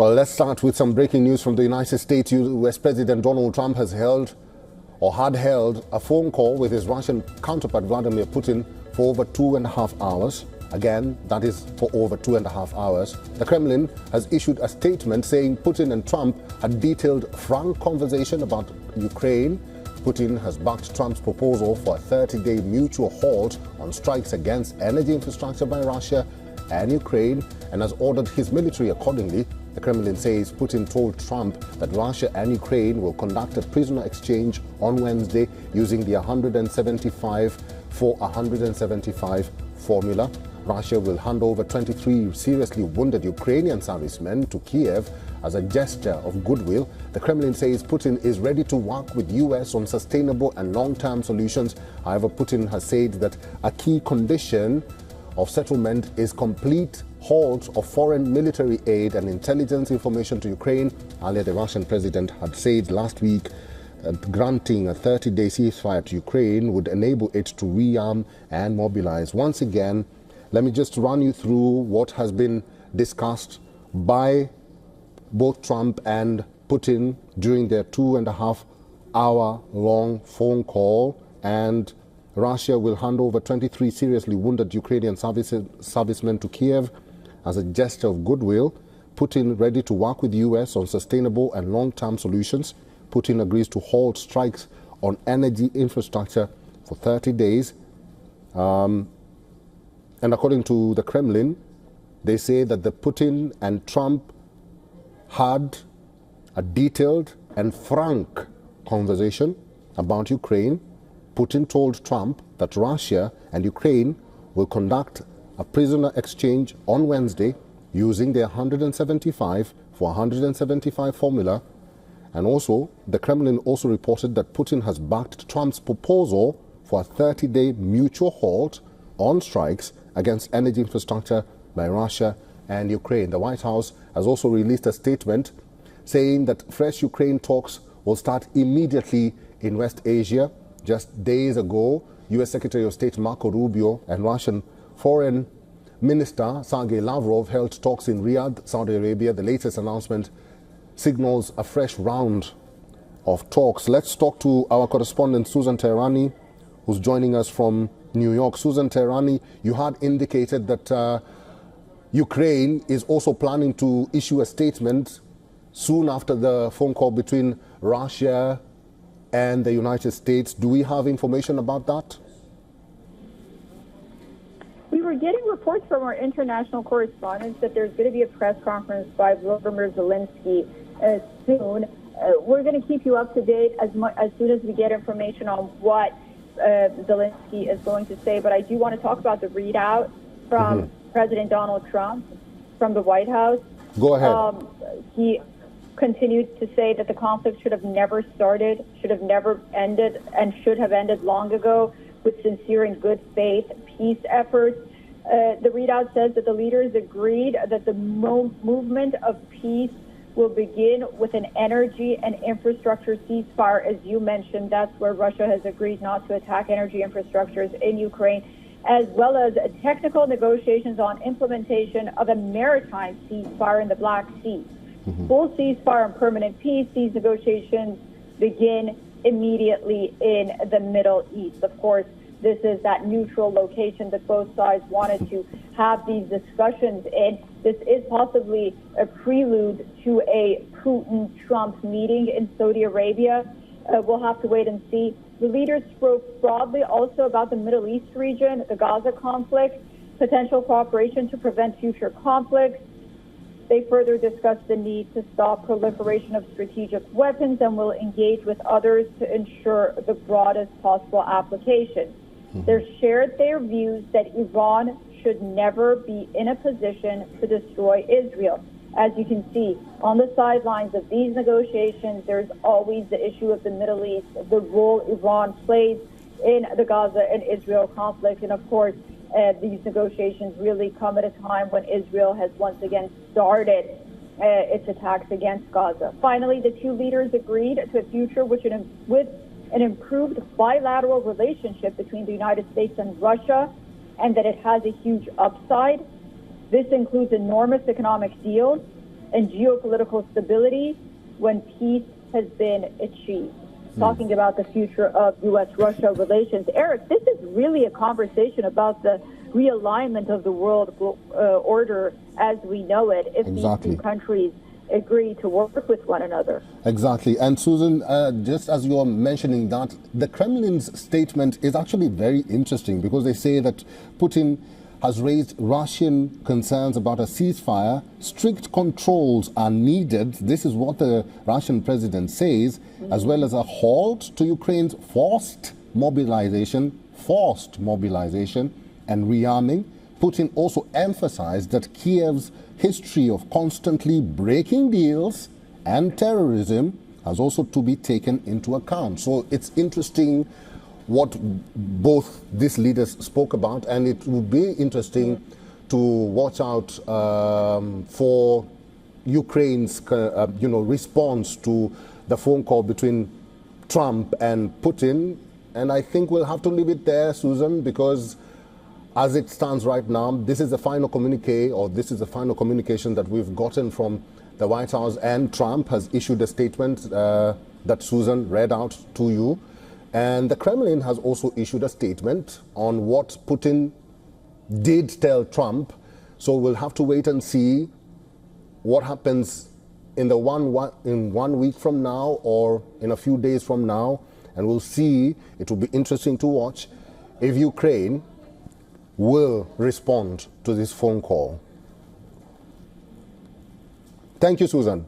Well, let's start with some breaking news from the United States. US President Donald Trump has held or had held a phone call with his Russian counterpart Vladimir Putin for over 2.5 hours. Again, that is for over 2.5 hours. The Kremlin has issued a statement saying Putin and Trump had detailed frank conversation about Ukraine. Putin has backed Trump's proposal for a 30-day mutual halt on strikes against energy infrastructure by Russia and Ukraine and has ordered his military accordingly. The Kremlin says Putin told Trump that Russia and Ukraine will conduct a prisoner exchange on Wednesday using the 175 for 175 formula. Russia will hand over 23 seriously wounded Ukrainian servicemen to Kiev as a gesture of goodwill. The Kremlin says Putin is ready to work with US on sustainable and long-term solutions. However, Putin has said that a key condition of settlement is complete halt of foreign military aid and intelligence information to Ukraine. Earlier, the Russian president had said last week that granting a 30-day ceasefire to Ukraine would enable it to rearm and mobilize. Once again, let me just run you through what has been discussed by both Trump and Putin during their 2.5-hour-long phone call. And Russia will hand over 23 seriously wounded Ukrainian servicemen to Kiev as a gesture of goodwill. Putin ready to work with the US on sustainable and long-term solutions. Putin agrees to halt strikes on energy infrastructure for 30 days. And according to the Kremlin, they say that the Putin and Trump had a detailed and frank conversation about Ukraine. Putin told Trump that Russia and Ukraine will conduct a prisoner exchange on Wednesday using their 175 for 175 formula. And also, the Kremlin also reported that Putin has backed Trump's proposal for a 30-day mutual halt on strikes against energy infrastructure by Russia and Ukraine. The White House has also released a statement saying that fresh Ukraine talks will start immediately in West Asia. Just days ago, U.S. Secretary of State Marco Rubio and Russian Foreign Minister Sergei Lavrov held talks in Riyadh, Saudi Arabia. The latest announcement signals a fresh round of talks. Let's talk to our correspondent Susan Teherani, who's joining us from New York. Susan Teherani, you had indicated that Ukraine is also planning to issue a statement soon after the phone call between Russia and the United States. Do we have information about that? We were getting reports from our international correspondents that there's going to be a press conference by Volodymyr Zelensky soon. We're going to keep you up to date as soon as we get information on what Zelensky is going to say. But I do want to talk about the readout from President Donald Trump from the White House. Go ahead. He continued to say that the conflict should have never started, should have never ended, and should have ended long ago with sincere and good faith peace efforts. The readout says that the leaders agreed that the movement of peace will begin with an energy and infrastructure ceasefire. As you mentioned, that's where Russia has agreed not to attack energy infrastructures in Ukraine, as well as technical negotiations on implementation of a maritime ceasefire in the Black Sea. Full ceasefire and permanent peace. These negotiations begin immediately in the Middle East. Of course, this is that neutral location that both sides wanted to have these discussions in. This is possibly a prelude to a Putin-Trump meeting in Saudi Arabia. We'll have to wait and see. The leaders spoke broadly also about the Middle East region, the Gaza conflict, potential cooperation to prevent future conflicts. They further discussed the need to stop proliferation of strategic weapons and will engage with others to ensure the broadest possible application. They shared their views that Iran should never be in a position to destroy Israel. As you can see, on the sidelines of these negotiations, there's always the issue of the Middle East, the role Iran plays in the Gaza and Israel conflict. And of course, these negotiations really come at a time when Israel has once again started its attacks against Gaza. Finally, the two leaders agreed to a future with an improved bilateral relationship between the United States and Russia, and that it has a huge upside. This includes enormous economic deals, and geopolitical stability when peace has been achieved. Talking about the future of U.S.-Russia relations. Eric, this is really a conversation about the realignment of the world order as we know it if these two countries agree to work with one another. Exactly. And Susan, just as you are mentioning that, the Kremlin's statement is actually very interesting because they say that Putin has raised Russian concerns about a ceasefire. Strict controls are needed. This is what the Russian president says, as well as a halt to Ukraine's forced mobilization and rearming. Putin also emphasized that Kiev's history of constantly breaking deals and terrorism has also to be taken into account. So it's interesting what both these leaders spoke about, and it would be interesting to watch out for Ukraine's response to the phone call between Trump and Putin. And I think we'll have to leave it there, Susan, because as it stands right now, this is the final communique, or this is the final communication that we've gotten from the White House, and Trump has issued a statement that Susan read out to you. And the Kremlin has also issued a statement on what Putin did tell Trump. So we'll have to wait and see what happens in 1 week from now or in a few days from now. And we'll see, it will be interesting to watch if Ukraine will respond to this phone call. Thank you, Susan.